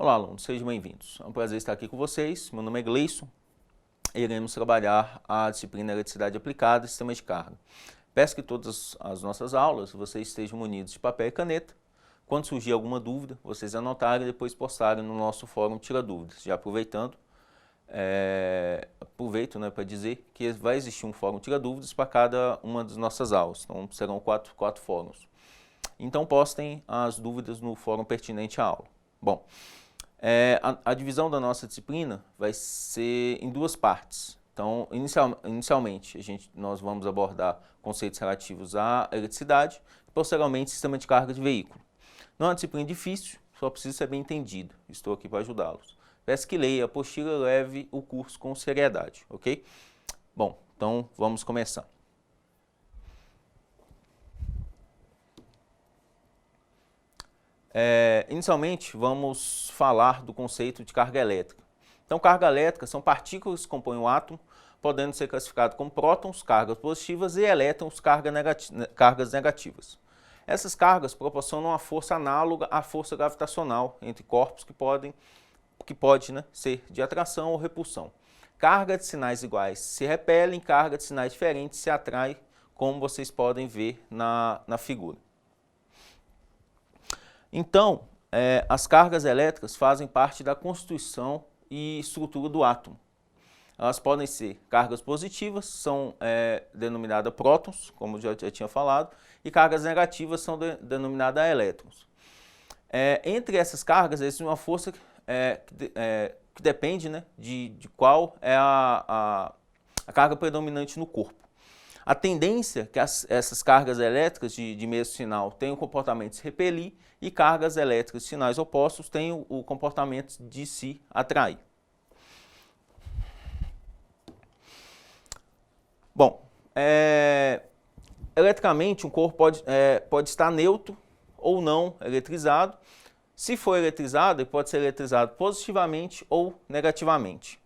Olá, alunos, sejam bem-vindos. É um prazer estar aqui com vocês. Meu nome é Gleison e iremos trabalhar a disciplina Eletricidade Aplicada e Sistema de Carga. Peço que todas as nossas aulas vocês estejam munidos de papel e caneta. Quando surgir alguma dúvida, vocês anotarem e depois postarem no nosso fórum Tira Dúvidas. Já aproveitando, aproveito para dizer que vai existir um fórum Tira Dúvidas para cada uma das nossas aulas. Então serão quatro fóruns. Então postem as dúvidas no fórum pertinente à aula. Bom, a divisão da nossa disciplina vai ser em duas partes. Então, inicialmente, nós vamos abordar conceitos relativos à eletricidade e, posteriormente, sistema de carga de veículo. Não é uma disciplina difícil, só precisa ser bem entendido. Estou aqui para ajudá-los. Peço que leia a apostila e leve o curso com seriedade, ok? Bom, então vamos começar. Inicialmente, vamos falar do conceito de carga elétrica. Então, carga elétrica são partículas que compõem o átomo, podendo ser classificadas como prótons, cargas positivas, e elétrons, cargas negativas. Essas cargas proporcionam uma força análoga à força gravitacional entre corpos que pode ser de atração ou repulsão. Carga de sinais iguais se repelem, carga de sinais diferentes se atraem, como vocês podem ver na figura. Então, as cargas elétricas fazem parte da constituição e estrutura do átomo. Elas podem ser cargas positivas, são denominadas prótons, como eu já tinha falado, e cargas negativas são denominadas elétrons. Entre essas cargas, existe uma força que depende de qual é a carga predominante no corpo. A tendência é que essas cargas elétricas de mesmo sinal tenham o comportamento de se repelir e cargas elétricas de sinais opostos tenham o comportamento de se atrair. Bom, eletricamente um corpo pode estar neutro ou não eletrizado. Se for eletrizado, ele pode ser eletrizado positivamente ou negativamente.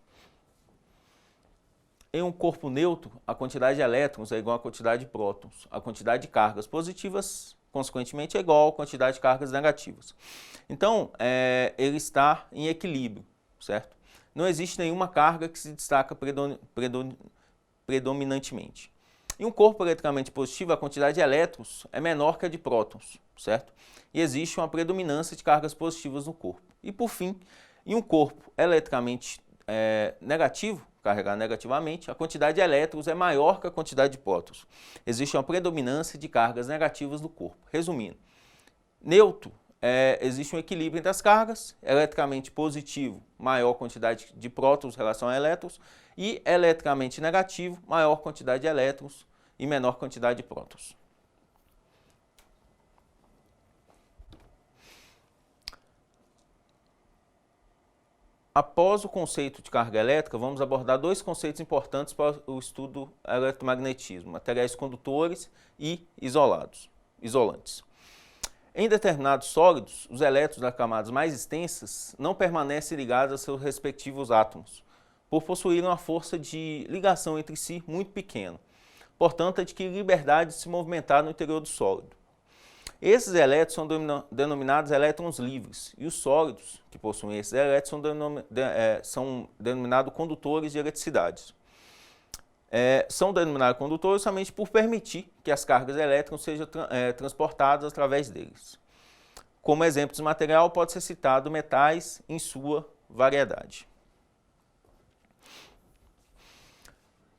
Em um corpo neutro, a quantidade de elétrons é igual à quantidade de prótons. A quantidade de cargas positivas, consequentemente, é igual à quantidade de cargas negativas. Então, ele está em equilíbrio, certo? Não existe nenhuma carga que se destaca predominantemente. Em um corpo eletricamente positivo, a quantidade de elétrons é menor que a de prótons, certo? E existe uma predominância de cargas positivas no corpo. E, por fim, em um corpo eletricamente negativo, carregar negativamente, a quantidade de elétrons é maior que a quantidade de prótons. Existe uma predominância de cargas negativas no corpo. Resumindo, neutro, existe um equilíbrio entre as cargas, eletricamente positivo, maior quantidade de prótons em relação a elétrons, e eletricamente negativo, maior quantidade de elétrons e menor quantidade de prótons. Após o conceito de carga elétrica, vamos abordar dois conceitos importantes para o estudo do eletromagnetismo: materiais condutores e isolantes. Em determinados sólidos, os elétrons das camadas mais extensas não permanecem ligados a seus respectivos átomos, por possuírem uma força de ligação entre si muito pequena. Portanto, adquirem liberdade de se movimentar no interior do sólido. Esses elétrons são denominados elétrons livres, e os sólidos que possuem esses elétrons são denominados condutores de eletricidade. São denominados condutores somente por permitir que as cargas elétricas sejam transportadas através deles. Como exemplo de material, pode ser citado metais em sua variedade.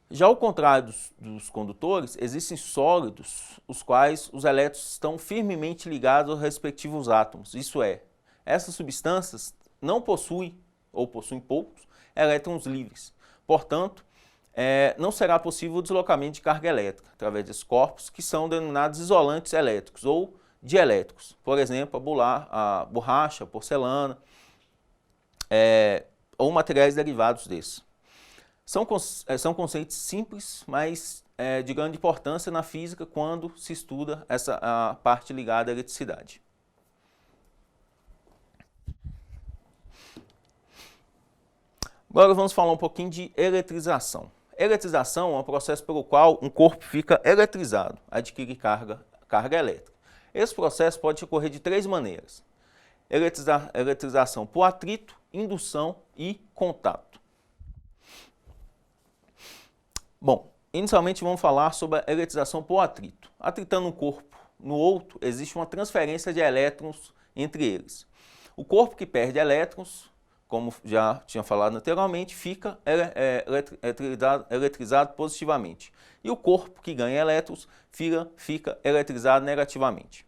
Já ao contrário dos condutores, existem sólidos, os quais os elétrons estão firmemente ligados aos respectivos átomos. Isso é, essas substâncias não possuem, ou possuem poucos, elétrons livres. Portanto, não será possível o deslocamento de carga elétrica através desses corpos, que são denominados isolantes elétricos ou dielétricos. Por exemplo, a borracha, a porcelana, ou materiais derivados desses. São conceitos simples, mas de grande importância na física quando se estuda a parte ligada à eletricidade. Agora vamos falar um pouquinho de eletrização. Eletrização é um processo pelo qual um corpo fica eletrizado, adquire carga elétrica. Esse processo pode ocorrer de três maneiras. eletrização por atrito, indução e contato. Bom, inicialmente vamos falar sobre a eletrização por atrito. Atritando um corpo no outro, existe uma transferência de elétrons entre eles. O corpo que perde elétrons, como já tinha falado anteriormente, fica eletrizado positivamente. E o corpo que ganha elétrons fica eletrizado negativamente.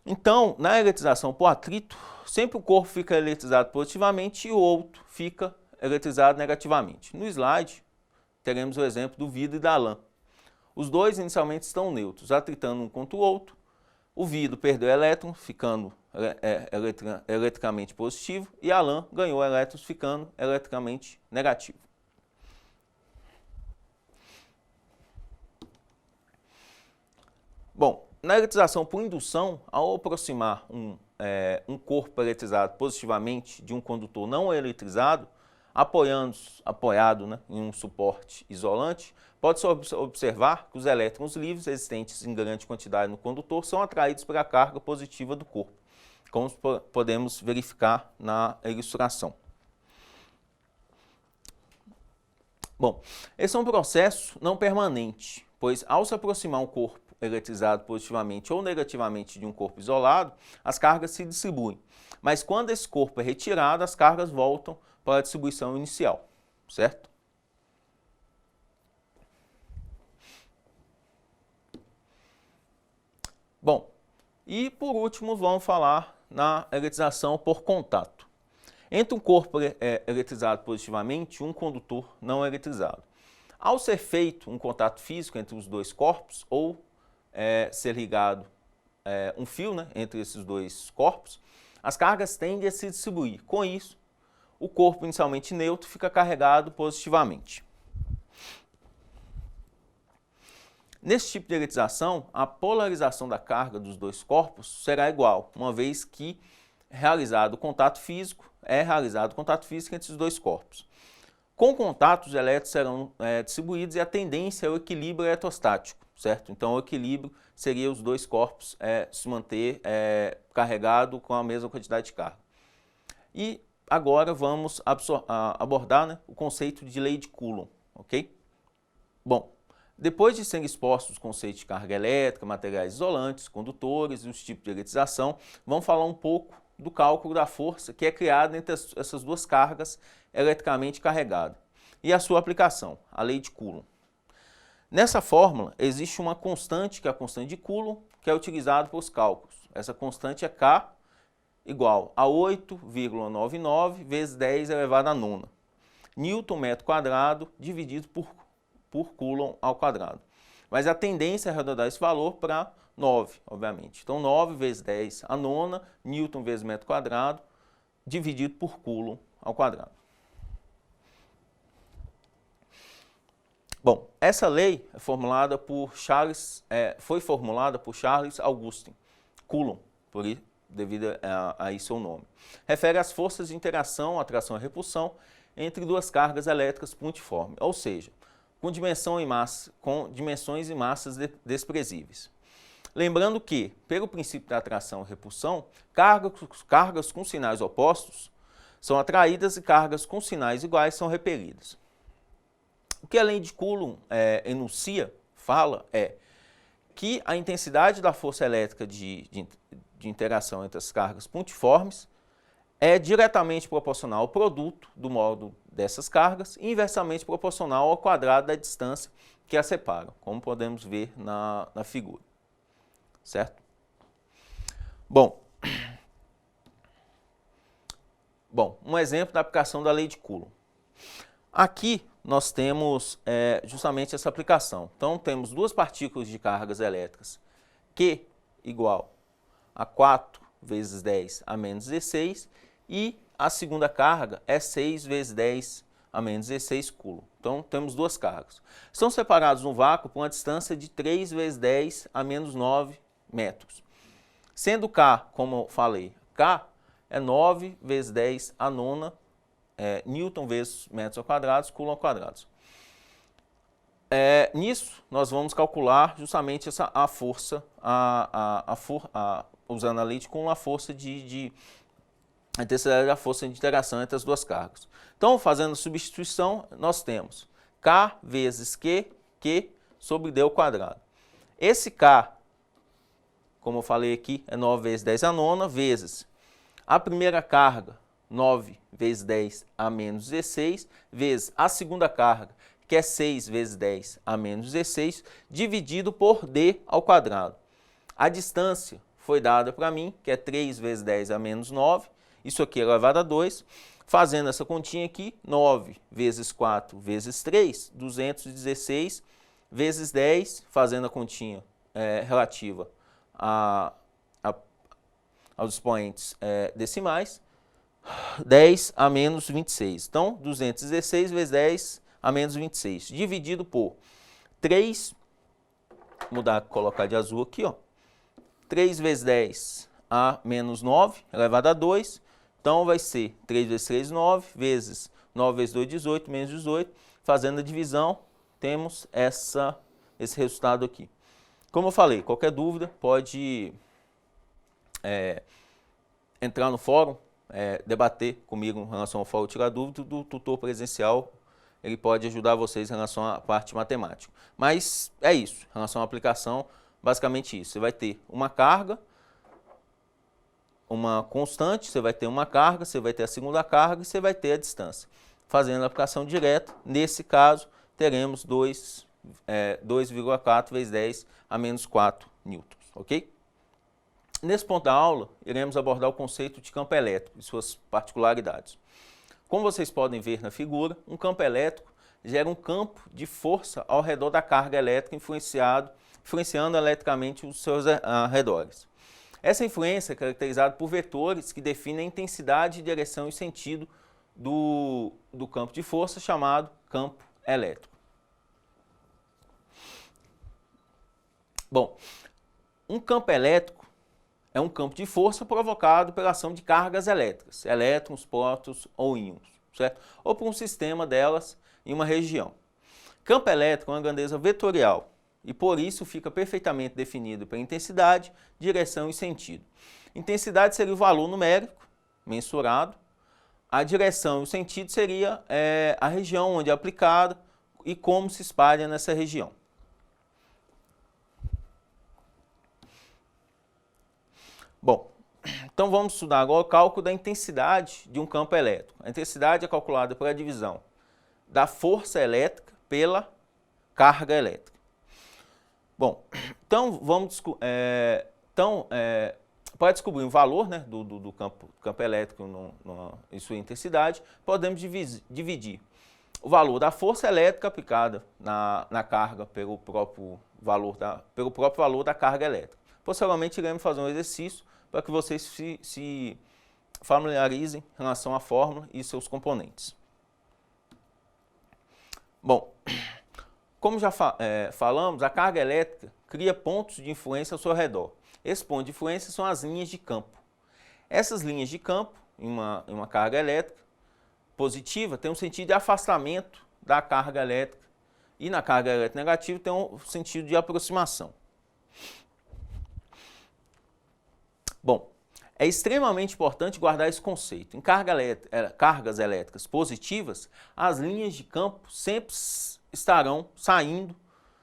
Então, na eletrização por atrito, sempre o corpo fica eletrizado positivamente e o outro fica eletrizado negativamente. No slide, teremos o exemplo do vidro e da lã. Os dois inicialmente estão neutros, atritando um contra o outro. O vidro perdeu elétron, ficando eletricamente positivo, e a lã ganhou elétrons, ficando eletricamente negativo. Bom, na eletrização por indução, ao aproximar um corpo eletrizado positivamente de um condutor não eletrizado, apoiado, né, em um suporte isolante, pode-se observar que os elétrons livres existentes em grande quantidade no condutor são atraídos pela carga positiva do corpo, como podemos verificar na ilustração. Bom, esse é um processo não permanente, pois ao se aproximar um corpo eletrizado positivamente ou negativamente de um corpo isolado, as cargas se distribuem. Mas quando esse corpo é retirado, as cargas voltam para a distribuição inicial, certo? Bom, e por último vamos falar na eletrização por contato. Entre um corpo eletrizado positivamente e um condutor não eletrizado. Ao ser feito um contato físico entre os dois corpos, ou ser ligado um fio, né, entre esses dois corpos, as cargas tendem a se distribuir. Com isso, o corpo inicialmente neutro fica carregado positivamente. Nesse tipo de eletrização, a polarização da carga dos dois corpos será igual, uma vez que é realizado o contato físico entre os dois corpos. Com o contato, os elétrons serão distribuídos e a tendência é o equilíbrio eletrostático, certo? Então, o equilíbrio seria os dois corpos se manter carregado com a mesma quantidade de carga. E agora vamos abordar, né, o conceito de lei de Coulomb, ok? Bom, depois de serem expostos os conceitos de carga elétrica, materiais isolantes, condutores e os tipos de eletrização, vamos falar um pouco do cálculo da força que é criada entre essas duas cargas eletricamente carregadas e a sua aplicação, a lei de Coulomb. Nessa fórmula existe uma constante, que é a constante de Coulomb, que é utilizada para os cálculos. Essa constante é K igual a 8,99 vezes 10 elevado a nona. Newton metro quadrado dividido por Coulomb ao quadrado. Mas a tendência é arredondar esse valor para 9, obviamente. Então, 9 vezes 10 a nona, Newton vezes metro quadrado, dividido por Coulomb ao quadrado. Bom, essa lei é formulada por foi formulada por Charles Augustin Coulomb, devido a isso o nome. Refere às forças de interação, atração e repulsão entre duas cargas elétricas pontiformes, ou seja, com dimensões e massas desprezíveis. Lembrando que, pelo princípio da atração e repulsão, cargas com sinais opostos são atraídas e cargas com sinais iguais são repelidas. O que a lei de Coulomb fala é que a intensidade da força elétrica de interação entre as cargas pontiformes é diretamente proporcional ao produto do módulo dessas cargas e inversamente proporcional ao quadrado da distância que as separam, como podemos ver na figura. Certo? Bom, um exemplo da aplicação da lei de Coulomb. Aqui nós temos justamente essa aplicação. Então, temos duas partículas de cargas elétricas, Q igual a 4 vezes 10 a menos 16, e a segunda carga é 6 vezes 10 a menos 16 Coulomb. Então, temos duas cargas. Estão separados no vácuo por uma distância de 3 vezes 10 a menos 9 metros. Sendo K, como eu falei, K é 9 vezes 10 a nona, Newton vezes metros ao quadrado, Coulomb ao quadrado. Nisso, nós vamos calcular justamente a força, usando a lite com a força a intensidade da força de interação entre as duas cargas. Então, fazendo a substituição, nós temos K vezes Q sobre D ao quadrado. Esse K, como eu falei aqui, é 9 vezes 10 a nona, vezes a primeira carga, 9 vezes 10 a menos 16, vezes a segunda carga, que é 6 vezes 10 a menos 16, dividido por D ao quadrado. A distância foi dada para mim, que é 3 vezes 10 a menos 9, isso aqui elevado a 2. Fazendo essa continha aqui, 9 vezes 4 vezes 3, 216 vezes 10, fazendo a continha relativa aos expoentes decimais, 10 a menos 26. Então, 216 vezes 10 a menos 26, dividido por 3, mudar, colocar de azul aqui, ó, 3 vezes 10 a menos 9, elevado a 2, então vai ser 3 vezes 3, 9, vezes 9 vezes 2, 18, menos 18, fazendo a divisão, temos esse resultado aqui. Como eu falei, qualquer dúvida pode entrar no fórum, debater comigo em relação ao fórum, tirar dúvida do tutor presencial, ele pode ajudar vocês em relação à parte matemática. Mas é isso, em relação à aplicação, basicamente isso. Você vai ter uma carga, uma constante, você vai ter uma carga, você vai ter a segunda carga e você vai ter a distância. Fazendo a aplicação direta, nesse caso, teremos 2,4 vezes 10 a menos 4 newtons, ok? Nesse ponto da aula, iremos abordar o conceito de campo elétrico e suas particularidades. Como vocês podem ver na figura, um campo elétrico gera um campo de força ao redor da carga elétrica influenciando eletricamente os seus arredores. Essa influência é caracterizada por vetores que definem a intensidade, direção e sentido do campo de força, chamado campo elétrico. Bom, um campo elétrico é um campo de força provocado pela ação de cargas elétricas, elétrons, prótons ou íons, certo? Ou por um sistema delas em uma região. Campo elétrico é uma grandeza vetorial e por isso fica perfeitamente definido pela intensidade, direção e sentido. Intensidade seria o valor numérico mensurado, a direção e o sentido seria a região onde é aplicada e como se espalha nessa região. Bom, então vamos estudar agora o cálculo da intensidade de um campo elétrico. A intensidade é calculada pela divisão da força elétrica pela carga elétrica. Bom, então vamos para descobrir o valor, né, do campo elétrico em sua intensidade, podemos dividir o valor da força elétrica aplicada na carga pelo próprio valor da carga elétrica. Posteriormente iremos fazer um exercício para que vocês se familiarizem em relação à fórmula e seus componentes. Bom, como já falamos, a carga elétrica cria pontos de influência ao seu redor. Esses pontos de influência são as linhas de campo. Essas linhas de campo, em uma carga elétrica positiva, tem um sentido de afastamento da carga elétrica e na carga elétrica negativa tem um sentido de aproximação. Bom, é extremamente importante guardar esse conceito. Em cargas elétricas positivas, as linhas de campo sempre estarão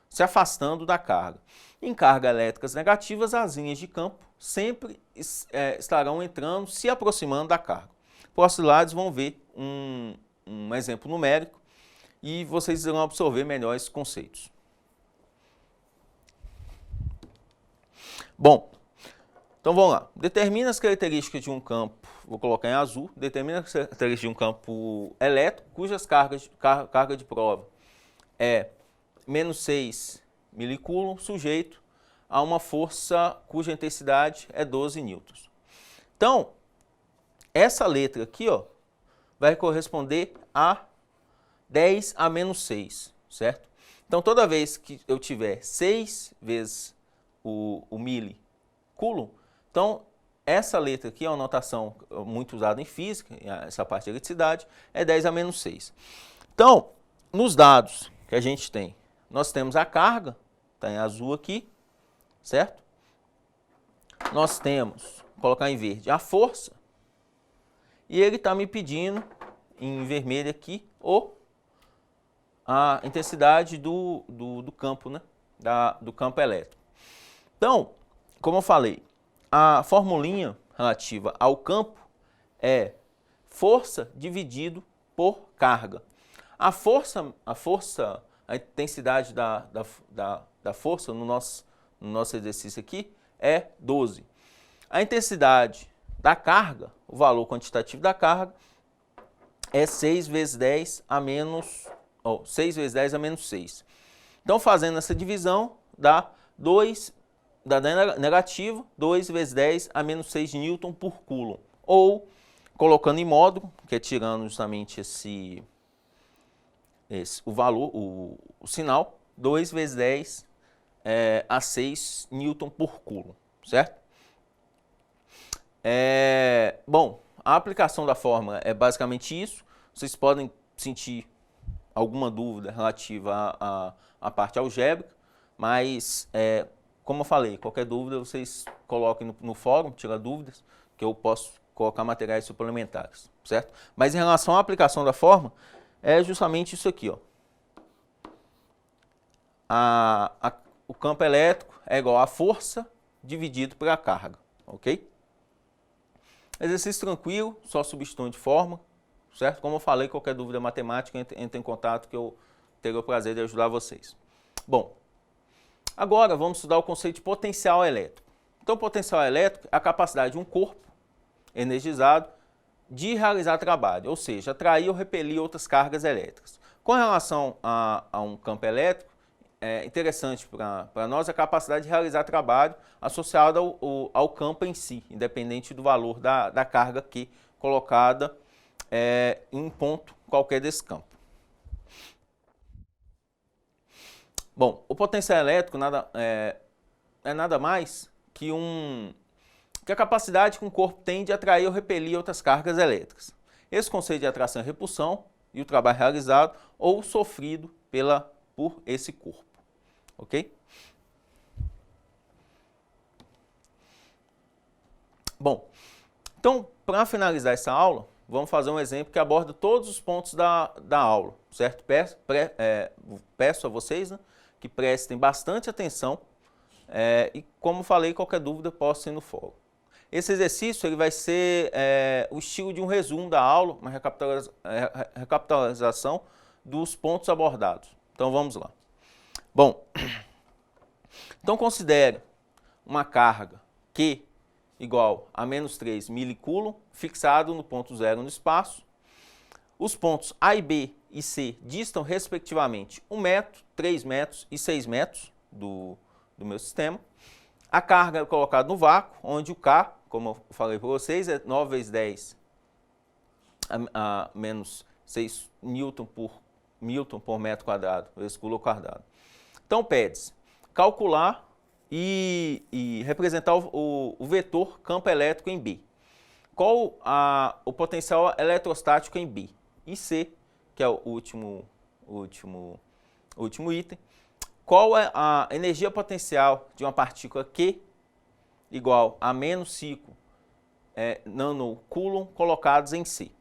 se afastando da carga. Em cargas elétricas negativas, as linhas de campo sempre estarão entrando, se aproximando da carga. Próximos lados vão ver um exemplo numérico e vocês irão absorver melhor esses conceitos. Bom, então vamos lá. Determina as características de um campo, vou colocar em azul, determina as características de um campo elétrico, cujas carga de prova é menos 6 milicoulomb, sujeito a uma força cuja intensidade é 12 newtons. Então, essa letra aqui, ó, vai corresponder a 10 a menos 6, certo? Então, toda vez que eu tiver 6 vezes o milicoulomb, então, essa letra aqui é uma notação muito usada em física, essa parte de eletricidade, é 10 a menos 6. Então, nos dados que a gente tem, nós temos a carga, está em azul aqui, certo? nós temos, vou colocar em verde, a força, e ele está me pedindo, em vermelho aqui, a intensidade do campo, né? Do campo elétrico. Então, como eu falei, a formulinha relativa ao campo é força dividido por carga. A intensidade da força no nosso exercício aqui é 12. A intensidade da carga, o valor quantitativo da carga, é 6 vezes 10 a menos, 6 vezes 10 a menos 6. Então, fazendo essa divisão, dá negativo, 2 vezes 10 a menos 6 Newton por Coulomb. Ou, colocando em módulo, que é tirando justamente o valor, o sinal, 2 vezes 10 a 6 Newton por Coulomb, certo? Bom, a aplicação da fórmula é basicamente isso. Vocês podem sentir alguma dúvida relativa à parte algébrica, mas, como eu falei, qualquer dúvida vocês coloquem no fórum, tira dúvidas, que eu posso colocar materiais suplementares, certo? Mas em relação à aplicação da fórmula, é justamente isso aqui, ó. O campo elétrico é igual a força dividido pela carga, ok? Exercício tranquilo, só substituindo de fórmula, certo? Como eu falei, qualquer dúvida matemática, entre em contato que eu terei o prazer de ajudar vocês. Bom, agora vamos estudar o conceito de potencial elétrico. Então, potencial elétrico é a capacidade de um corpo energizado de realizar trabalho, ou seja, atrair ou repelir outras cargas elétricas. Com relação a um campo elétrico, é interessante para nós a capacidade de realizar trabalho associada ao campo em si, independente do valor da carga aqui colocada em um ponto qualquer desse campo. Bom, o potencial elétrico é nada mais que a capacidade que um corpo tem de atrair ou repelir outras cargas elétricas. Esse conceito de atração e repulsão e o trabalho realizado ou sofrido por esse corpo. Ok? Bom, então, para finalizar essa aula, vamos fazer um exemplo que aborda todos os pontos da aula, certo? Peço a vocês, né, que prestem bastante atenção e, como falei, qualquer dúvida possa ir no fórum. Esse exercício ele vai ser o estilo de um resumo da aula, uma recapitulação dos pontos abordados. Então, vamos lá. Bom, então considere uma carga Q igual a menos 3 milicoulomb, fixado no ponto 0 no espaço. Os pontos A e B e C distam, respectivamente, 1 metro, 3 metros e 6 metros do meu sistema. A carga é colocada no vácuo, onde o K, como eu falei para vocês, é 9 vezes 10 a menos 6 Newton por metro quadrado, vezes Coulomb quadrado. Então, pede-se calcular e representar o vetor campo elétrico em B. Qual o potencial eletrostático em B? E C, que é o último item. Qual é a energia potencial de uma partícula Q igual a menos 5 nanocoulomb colocados em C?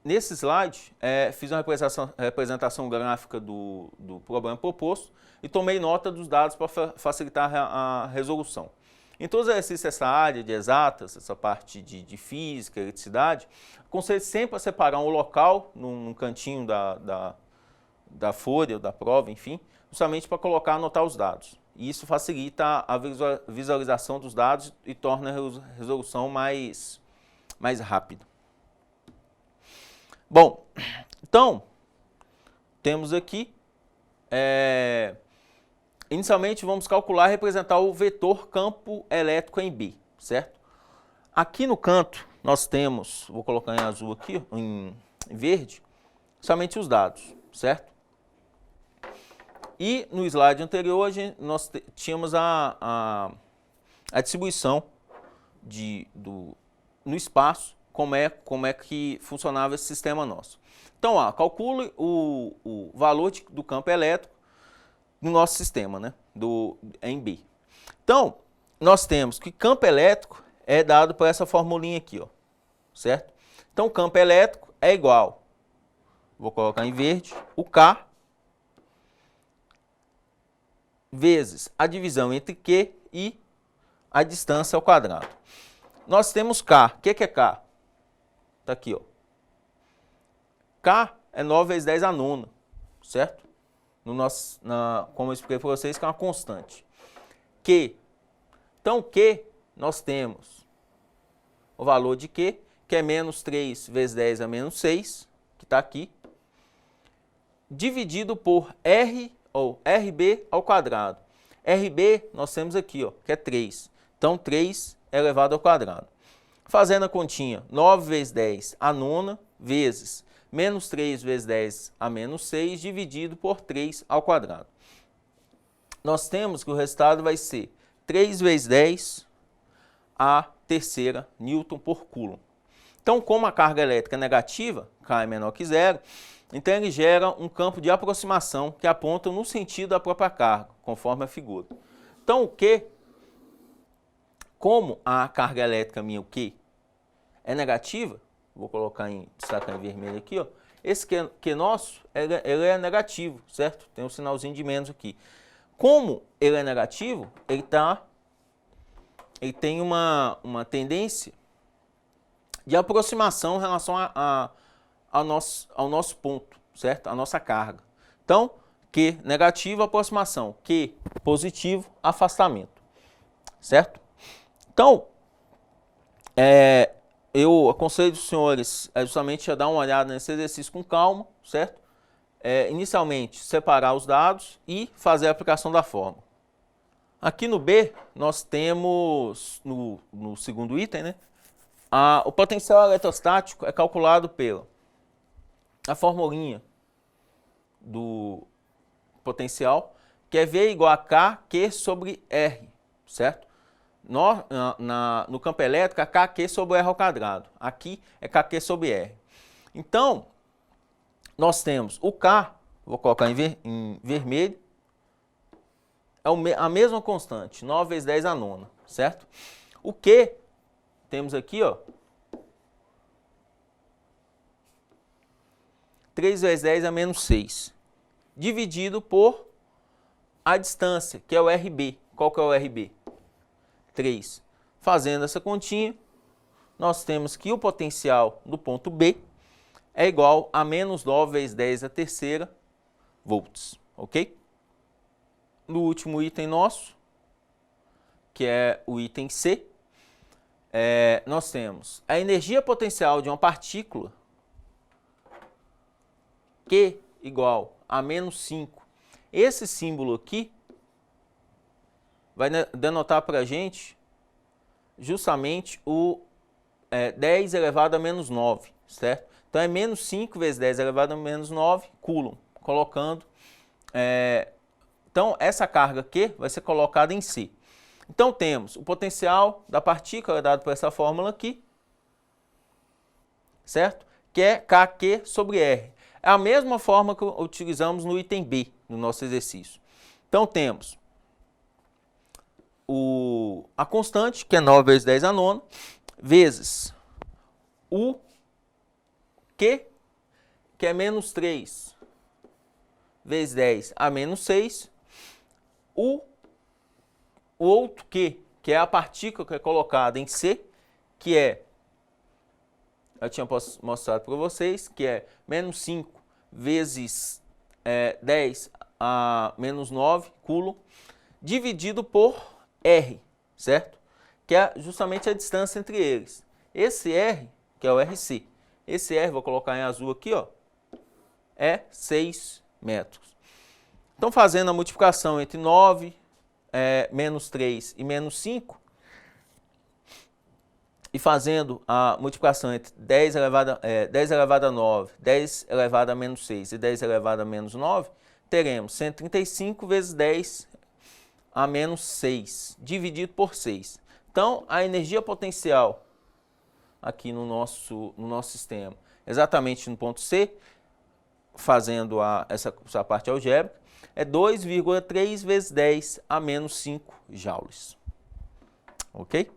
Nesse slide, fiz uma representação gráfica do problema proposto e tomei nota dos dados para facilitar a resolução. Em todos os exercícios dessa área de exatas, essa parte de física, eletricidade, aconselho sempre a separar um local num cantinho da folha, da prova, enfim, justamente para anotar os dados. E isso facilita a visualização dos dados e torna a resolução mais rápida. Bom, então, temos aqui, inicialmente vamos calcular e representar o vetor campo elétrico em B, certo? Aqui no canto nós temos, vou colocar em azul aqui, em verde, somente os dados, certo? E no slide anterior nós tínhamos a distribuição no espaço, como é que funcionava esse sistema nosso. Então, calcule o valor do campo elétrico no nosso sistema, né, em B. Então, nós temos que campo elétrico é dado por essa formulinha aqui, ó, certo? Então, campo elétrico é igual, vou colocar em verde, o K vezes a divisão entre Q e a distância ao quadrado. Nós temos K. O que é K? Está aqui, ó. K é 9 vezes 10 a nona, certo? Como eu expliquei para vocês, que é uma constante. Q. Então, Q, nós temos o valor de Q, que é menos 3 vezes 10 a menos 6, que está aqui, dividido por R, ou RB ao quadrado. RB, nós temos aqui, ó, que é 3. Então, 3 elevado ao quadrado. Fazendo a continha, 9 vezes 10 a nona, vezes menos 3 vezes 10 a menos 6, dividido por 3 ao quadrado. Nós temos que o resultado vai ser 3 vezes 10 a terceira Newton por Coulomb. Então, como a carga elétrica é negativa, K é menor que zero, então ele gera um campo de aproximação que aponta no sentido da própria carga, conforme a figura. Então, o Q, como a carga elétrica minha, o Q, é negativa, vou colocar destacar em vermelho aqui, ó, esse Q nosso, ele é negativo, certo? Tem um sinalzinho de menos aqui. Como ele é negativo, ele tem uma tendência de aproximação em relação ao nosso ponto, certo? A nossa carga. Então, Q negativo, aproximação. Q positivo, afastamento. Certo? Então, eu aconselho os senhores justamente a dar uma olhada nesse exercício com calma, certo? Inicialmente, separar os dados e fazer a aplicação da fórmula. Aqui no B, nós temos, no segundo item, né? O potencial eletrostático é calculado pela a formulinha do potencial, que é V igual a K, Q sobre R, certo? No campo elétrico, é KQ sobre R ao quadrado. Aqui é KQ sobre R. Então, nós temos o K, vou colocar em vermelho, é a mesma constante, 9 vezes 10 a nona, certo? O Q, temos aqui, ó, 3 vezes 10 a menos 6, dividido por a distância, que é o RB. Qual que é o RB? 3. Fazendo essa continha, nós temos que o potencial do ponto B é igual a menos 9 vezes 10 a terceira volts, ok? No último item nosso, que é o item C, nós temos a energia potencial de uma partícula Q igual a menos 5. Esse símbolo aqui vai denotar para a gente justamente o 10 elevado a menos 9, certo? Então é menos 5 vezes 10 elevado a menos 9 Coulomb, colocando... então essa carga Q vai ser colocada em C. Então temos o potencial da partícula dado por essa fórmula aqui, certo? Que é KQ sobre R. É a mesma forma que utilizamos no item B, no nosso exercício. Então temos a constante, que é 9 vezes 10 a nona, vezes o Q, que é menos 3 vezes 10 a menos 6, o outro Q, que é a partícula que é colocada em C, que eu tinha mostrado para vocês, que é menos 5 vezes 10 a menos 9 Coulomb, dividido por R, certo? Que é justamente a distância entre eles. Esse R, que é o RC, esse R, vou colocar em azul aqui, ó, é 6 metros. Então, fazendo a multiplicação entre 9, menos 3 e menos 5, e fazendo a multiplicação entre 10 elevado a 9, 10 elevado a menos 6 e 10 elevado a menos 9, teremos 135 vezes 10 a menos 6, dividido por 6. Então, a energia potencial aqui no nosso sistema, exatamente no ponto C, fazendo essa parte algébrica, é 2,3 vezes 10 a menos 5 joules. Ok?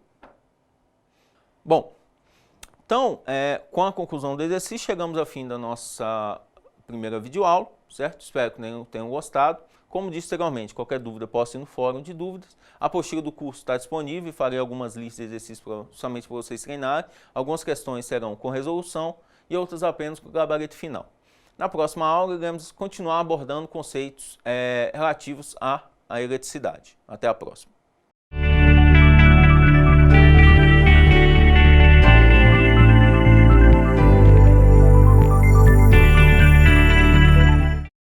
Bom, então, com a conclusão do exercício, chegamos ao fim da nossa primeira videoaula, certo? Espero que tenham gostado. Como disse anteriormente, qualquer dúvida posta no fórum de dúvidas. A apostila do curso está disponível e farei algumas listas de exercícios somente para vocês treinarem. Algumas questões serão com resolução e outras apenas com gabarito final. Na próxima aula, iremos continuar abordando conceitos relativos à eletricidade. Até a próxima.